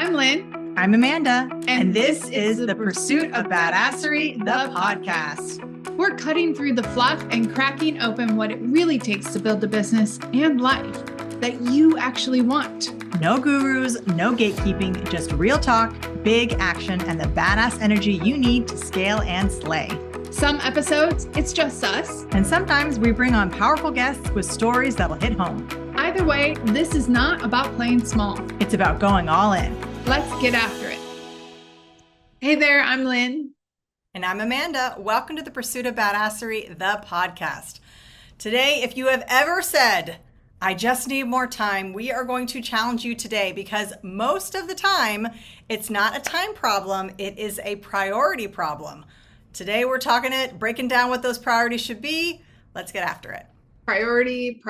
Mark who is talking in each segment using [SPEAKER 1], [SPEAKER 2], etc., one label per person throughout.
[SPEAKER 1] I'm Lynn.
[SPEAKER 2] I'm Amanda.
[SPEAKER 1] And
[SPEAKER 2] this is The Pursuit of Badassery, the podcast.
[SPEAKER 1] We're cutting through the fluff and cracking open what it really takes to build the business and life that you actually want.
[SPEAKER 2] No gurus, no gatekeeping, just real talk, big action, and the badass energy you need to scale and slay.
[SPEAKER 1] Some episodes, it's just us.
[SPEAKER 2] And sometimes we bring on powerful guests with stories that'll hit home.
[SPEAKER 1] Either way, this is not about playing small.
[SPEAKER 2] It's about going all in.
[SPEAKER 1] Let's get after it. Hey there, I'm Lynn.
[SPEAKER 2] And I'm Amanda. Welcome to The Pursuit of Badassery, the podcast. Today, if you have ever said, I just need more time, we are going to challenge you today because most of the time, it's not a time problem, it is a priority problem. Today, we're breaking down what those priorities should be. Let's get after it.
[SPEAKER 1] Priority.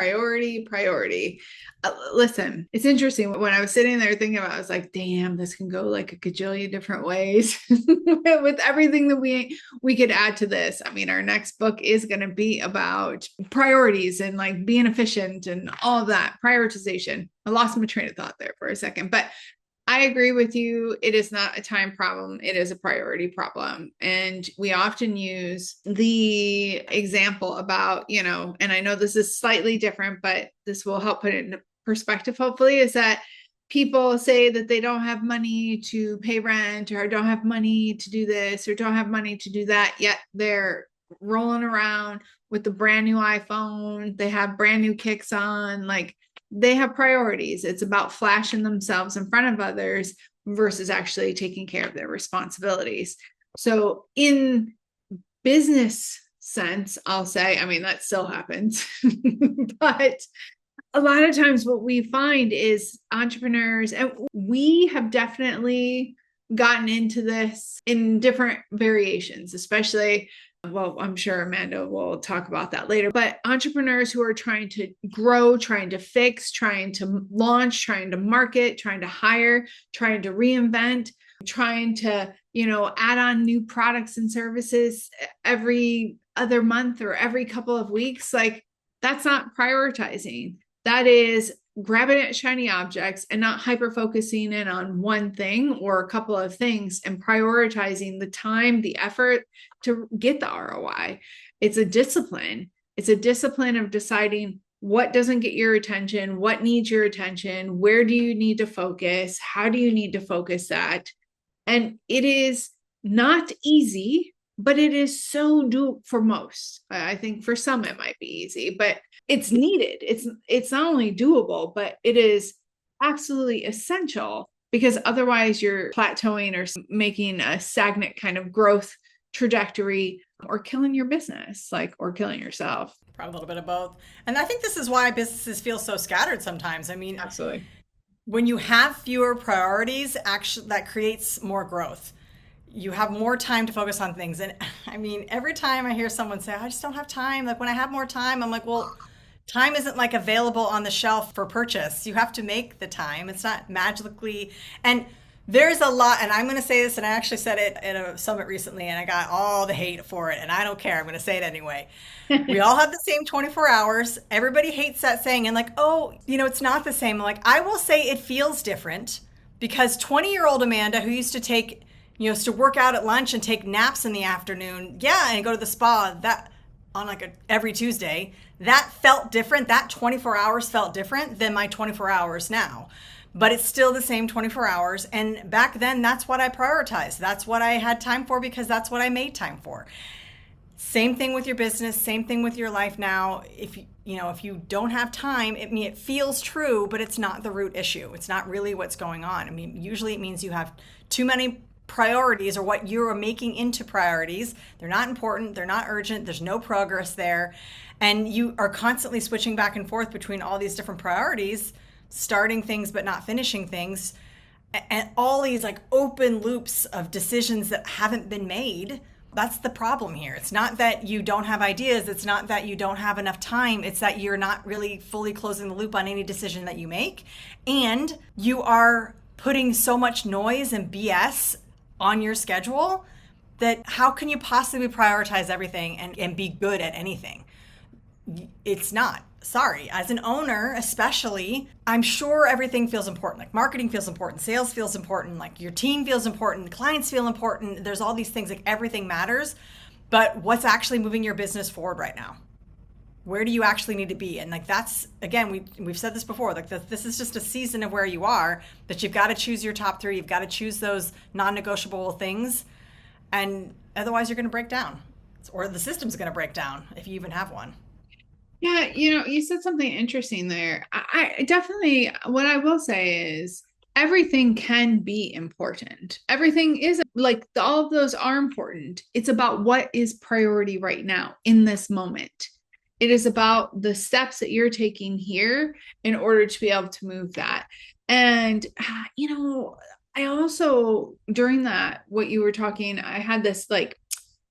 [SPEAKER 1] Listen, it's interesting. When I was sitting there thinking about it, I was like, damn, this can go like a gajillion different ways with everything that we could add to this. I mean, our next book is going to be about priorities and like being efficient and all of that, prioritization. I lost my train of thought there for a second, but I agree with you. It is not a time problem. It is a priority problem. And we often use the example about, and I know this is slightly different, but this will help put it into perspective, hopefully, is that people say that they don't have money to pay rent or don't have money to do this or don't have money to do that, yet they're rolling around with the brand new iPhone. They have brand new kicks on, like, they have priorities. It's about flashing themselves in front of others versus actually taking care of their responsibilities. So in business sense, I'll say, I mean, that still happens, but a lot of times what we find is entrepreneurs, and we have definitely gotten into this in different variations, especially, well, I'm sure Amanda will talk about that later, but entrepreneurs who are trying to grow, trying to fix, trying to launch, trying to market, trying to hire, trying to reinvent, trying to, add on new products and services every other month or every couple of weeks. Like, that's not prioritizing. That is grabbing at shiny objects and not hyper-focusing in on one thing or a couple of things and prioritizing the time, the effort to get the ROI. It's a discipline. It's a discipline of deciding what doesn't get your attention, what needs your attention, where do you need to focus, how do you need to focus that? And it is not easy, but it is so doable for most. I think for some it might be easy, but it's needed. It's not only doable, but it is absolutely essential, because otherwise you're plateauing or making a stagnant kind of growth trajectory or killing your business, or killing yourself.
[SPEAKER 2] Probably a little bit of both. And I think this is why businesses feel so scattered sometimes. I mean,
[SPEAKER 1] absolutely.
[SPEAKER 2] When you have fewer priorities, actually that creates more growth. You have more time to focus on things. And I mean, every time I hear someone say, I just don't have time. Like, when I have more time, I'm like, well, time isn't like available on the shelf for purchase. You have to make the time. It's not magically. And there's a lot, and I'm going to say this, and I actually said it at a summit recently, and I got all the hate for it, and I don't care. I'm going to say it anyway. We all have the same 24 hours. Everybody hates that saying, and like, oh, it's not the same. Like, I will say it feels different, because 20-year-old Amanda, who used to take, used to work out at lunch and take naps in the afternoon, and go to the spa, that on every Tuesday, that felt different. That 24 hours felt different than my 24 hours now. But it's still the same 24 hours. And back then, that's what I prioritized. That's what I had time for, because that's what I made time for. Same thing with your business, same thing with your life now. If you don't have time, it feels true, but it's not the root issue. It's not really what's going on. I mean, usually it means you have too many priorities, or what you're making into priorities. They're not important. They're not urgent. There's no progress there. And you are constantly switching back and forth between all these different priorities, starting things but not finishing things, and all these open loops of decisions that haven't been made. That's the problem here. It's not that you don't have ideas. It's not that you don't have enough time. It's that you're not really fully closing the loop on any decision that you make. And you are putting so much noise and BS on your schedule that how can you possibly prioritize everything and be good at anything? It's not. sorry, as an owner, especially, I'm sure everything feels important. Like marketing feels important, sales feels important, like your team feels important, clients feel important. There's all these things, like everything matters. But what's actually moving your business forward right now? Where do you actually need to be? And like, that's, again, we've said this before, like this is just a season of where you are, that you've got to choose your top three. You've got to choose those non-negotiable things. And otherwise you're going to break down, or the system's going to break down if you even have one.
[SPEAKER 1] Yeah, you said something interesting there. I definitely, what I will say is everything can be important. Everything is like all of those are important. It's about what is priority right now in this moment. It is about the steps that you're taking here in order to be able to move that. And, I also, during that, what you were talking, I had this like,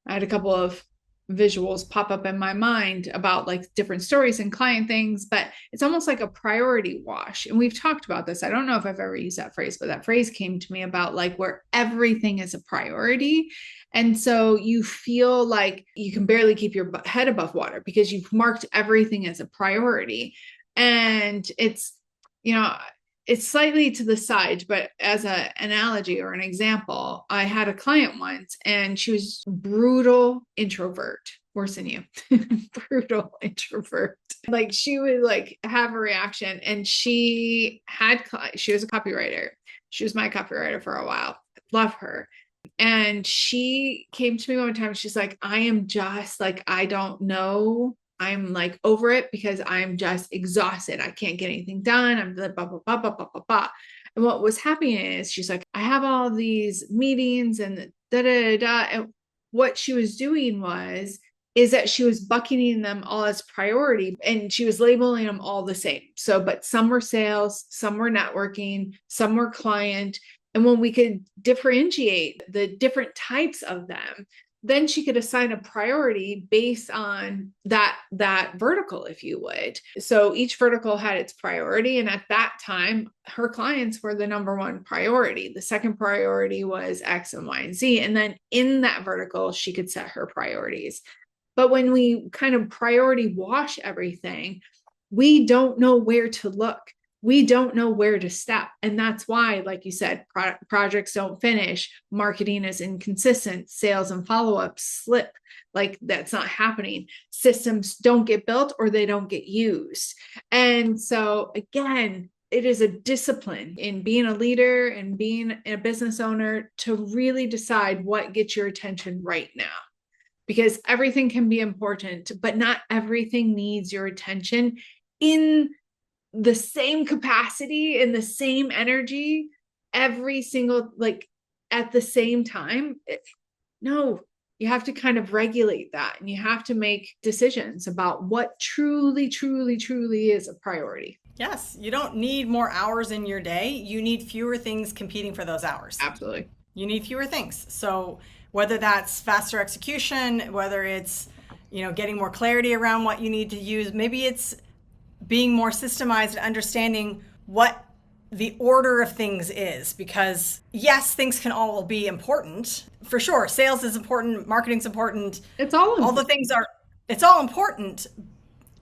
[SPEAKER 1] I had a couple of visuals pop up in my mind about like different stories and client things, but it's almost like a priority wash. And we've talked about this. I don't know if I've ever used that phrase, but that phrase came to me about like where everything is a priority. And so you feel like you can barely keep your head above water because you've marked everything as a priority. And you know, it's slightly to the side, but as an analogy or an example, I had a client once and she was brutal introvert, worse than you, brutal introvert. Like she would like have a reaction and she was a copywriter. She was my copywriter for a while. Love her. And she came to me one time. She's like, I am just like, I don't know. I'm like over it because I'm just exhausted. I can't get anything done. I'm like, blah, blah, blah, blah, blah, blah, blah. And what was happening is she's like, I have all these meetings and da, da, da, da. And what she was doing is that she was bucketing them all as priority and she was labeling them all the same. So, but some were sales, some were networking, some were client. And when we could differentiate the different types of them, then she could assign a priority based on that vertical, if you would. So each vertical had its priority. And at that time, her clients were the number one priority. The second priority was X and Y and Z. And then in that vertical, she could set her priorities. But when we kind of priority wash everything, we don't know where to look. We don't know where to step. And that's why, like you said, projects don't finish, marketing is inconsistent, sales and follow-ups slip. Like that's not happening. Systems don't get built or they don't get used. And so again, it is a discipline in being a leader and being a business owner to really decide what gets your attention right now. Because everything can be important, but not everything needs your attention in the same capacity and the same energy every single, like at the same time. No, you have to kind of regulate that and you have to make decisions about what truly, truly, truly is a priority.
[SPEAKER 2] Yes, you don't need more hours in your day. You need fewer things competing for those hours.
[SPEAKER 1] Absolutely.
[SPEAKER 2] You need fewer things. So whether that's faster execution, whether it's, getting more clarity around what you need to use, maybe it's being more systemized and understanding what the order of things is. Because yes, things can all be important. For sure, sales is important, marketing's important.
[SPEAKER 1] It's all important.
[SPEAKER 2] It's all important.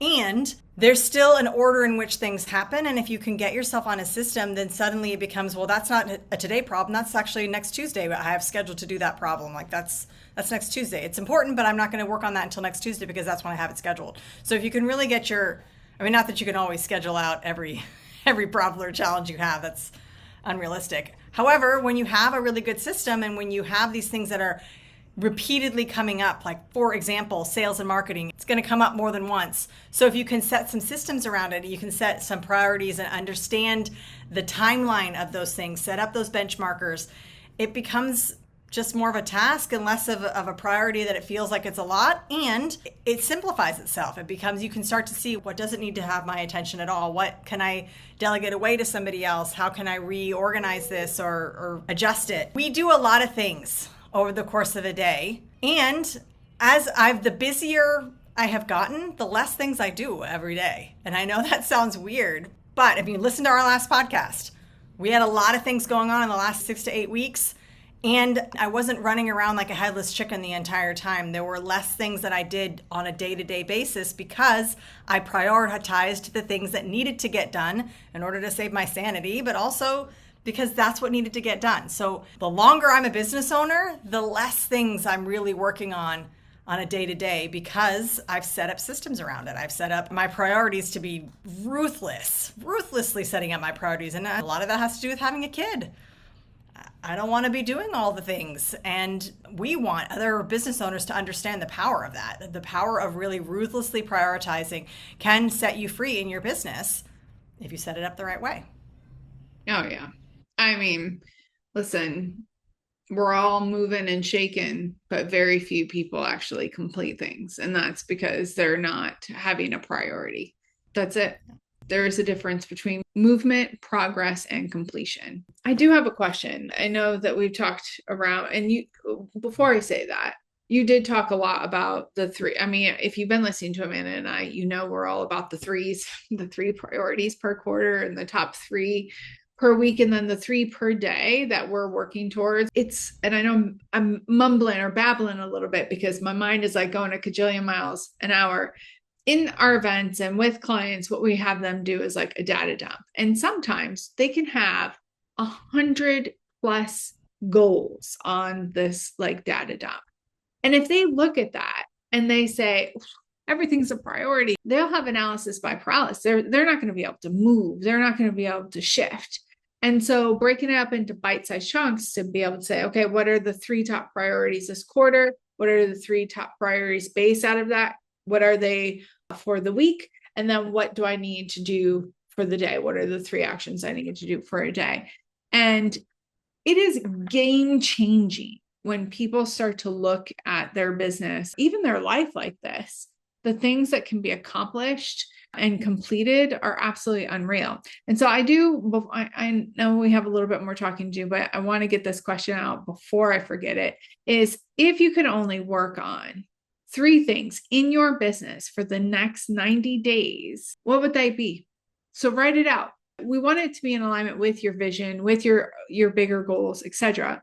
[SPEAKER 2] And there's still an order in which things happen. And if you can get yourself on a system, then suddenly it becomes, well, that's not a today problem. That's actually next Tuesday. I have scheduled to do that problem. Like that's next Tuesday. It's important, but I'm not going to work on that until next Tuesday because that's when I have it scheduled. So if you can really get not that you can always schedule out every problem or challenge you have, that's unrealistic. However, when you have a really good system and when you have these things that are repeatedly coming up, like for example, sales and marketing, it's going to come up more than once. So if you can set some systems around it, you can set some priorities and understand the timeline of those things, set up those benchmarkers, it becomes just more of a task and less of a priority that it feels like it's a lot, and it simplifies itself. It becomes, you can start to see what doesn't need to have my attention at all. What can I delegate away to somebody else? How can I reorganize this or adjust it? We do a lot of things over the course of a day. And as the busier I have gotten, the less things I do every day. And I know that sounds weird, but if you listen to our last podcast, we had a lot of things going on in the last 6 to 8 weeks. And I wasn't running around like a headless chicken the entire time. There were less things that I did on a day-to-day basis because I prioritized the things that needed to get done in order to save my sanity, but also because that's what needed to get done. So the longer I'm a business owner, the less things I'm really working on a day-to-day, because I've set up systems around it. I've set up my priorities to be ruthlessly setting up my priorities. And a lot of that has to do with having a kid. I don't want to be doing all the things. And we want other business owners to understand the power of that. The power of really ruthlessly prioritizing can set you free in your business if you set it up the right way.
[SPEAKER 1] Oh, yeah. I mean, listen, we're all moving and shaking, but very few people actually complete things. And that's because they're not having a priority. That's it. There is a difference between movement, progress, and completion. I do have a question. I know that we've talked around, and before I say that, you did talk a lot about the three. I mean, if you've been listening to Amanda and I, we're all about the threes, the 3 priorities per quarter and the top 3 per week, and then the 3 per day that we're working towards. And I know I'm mumbling or babbling a little bit because my mind is like going a cajillion miles an hour. In our events and with clients, what we have them do is like a data dump. And sometimes they can have 100 plus goals on this like data dump. And if they look at that and they say, everything's a priority, they'll have analysis by paralysis. They're not going to be able to move. They're not going to be able to shift. And so breaking it up into bite-sized chunks to be able to say, okay, what are the 3 top priorities this quarter? What are the 3 top priorities based out of that? What are they for the week? And then what do I need to do for the day? What are the 3 actions I need to do for a day? And it is game changing when people start to look at their business, even their life like this. The things that can be accomplished and completed are absolutely unreal. And so I know we have a little bit more talking to do, but I want to get this question out before I forget it, is if you could only work on 3 things in your business for the next 90 days, what would they be? So write it out. We want it to be in alignment with your vision, with your bigger goals, etc.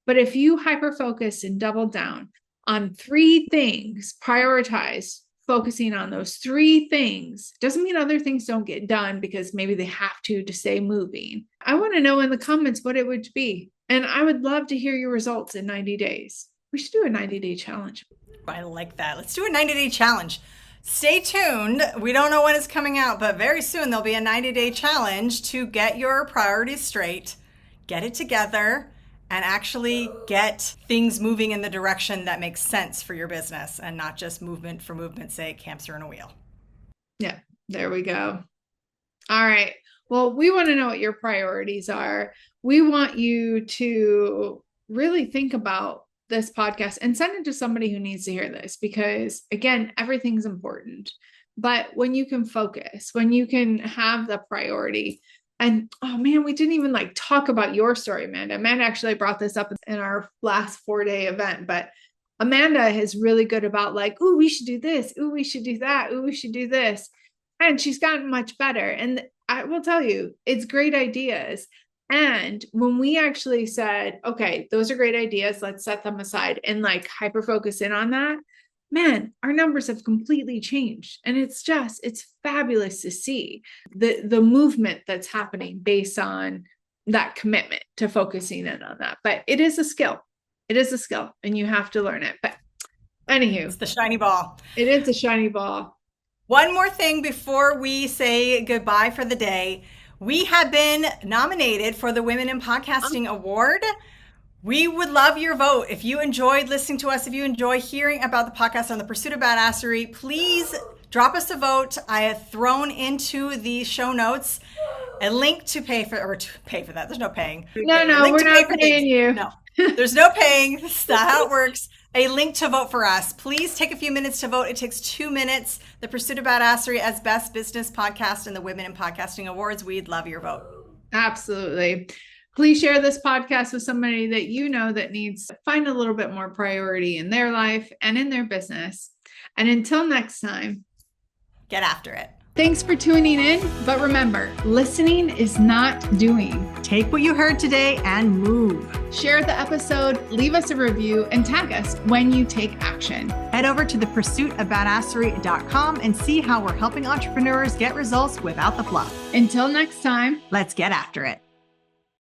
[SPEAKER 1] But if you hyper focus and double down on 3 things, prioritize focusing on those 3 things, doesn't mean other things don't get done because maybe they have to stay moving. I want to know in the comments what it would be. And I would love to hear your results in 90 days. We should do a 90-day challenge.
[SPEAKER 2] I like that. Let's do a 90-day challenge. Stay tuned. We don't know when it's coming out, but very soon there'll be a 90-day challenge to get your priorities straight, get it together, and actually get things moving in the direction that makes sense for your business and not just movement for movement's sake, hamster in a wheel.
[SPEAKER 1] Yeah, there we go. All right. Well, we want to know what your priorities are. We want you to really think about this podcast and send it to somebody who needs to hear this, because again, everything's important. But when you can focus, when you can have the priority, and oh man, we didn't even like talk about your story, Amanda. Amanda actually brought this up in our last 4-day event, but Amanda is really good about like, oh, we should do this. Oh, we should do that. Oh, we should do this. And she's gotten much better. And I will tell you, it's great ideas. And when we actually said, okay, those are great ideas, let's set them aside and like hyper focus in on that, man, our numbers have completely changed. And it's fabulous to see the movement that's happening based on that commitment to focusing in on that. But it is a skill. It is a skill and you have to learn it. But anywho,
[SPEAKER 2] it's the shiny ball.
[SPEAKER 1] It is a shiny ball.
[SPEAKER 2] One more thing before we say goodbye for the day. We have been nominated for the Women in Podcasting Award. We would love your vote. If you enjoyed listening to us, if you enjoy hearing about the podcast on the Pursuit of Badassery, please drop us a vote. I have thrown into the show notes a link to pay for that. There's no paying.
[SPEAKER 1] No, we're not paying you.
[SPEAKER 2] No, there's no paying. That's not how it works. A link to vote for us. Please take a few minutes to vote. It takes 2 minutes. The Pursuit of Badassery as Best Business Podcast and the Women in Podcasting Awards. We'd love your vote.
[SPEAKER 1] Absolutely. Please share this podcast with somebody that you know that needs to find a little bit more priority in their life and in their business. And until next time,
[SPEAKER 2] get after it.
[SPEAKER 1] Thanks for tuning in. But remember, listening is not doing.
[SPEAKER 2] Take what you heard today and move.
[SPEAKER 1] Share the episode, leave us a review, and tag us when you take action.
[SPEAKER 2] Head over to thepursuitofbadassery.com and see how we're helping entrepreneurs get results without the fluff.
[SPEAKER 1] Until next time,
[SPEAKER 2] let's get after it.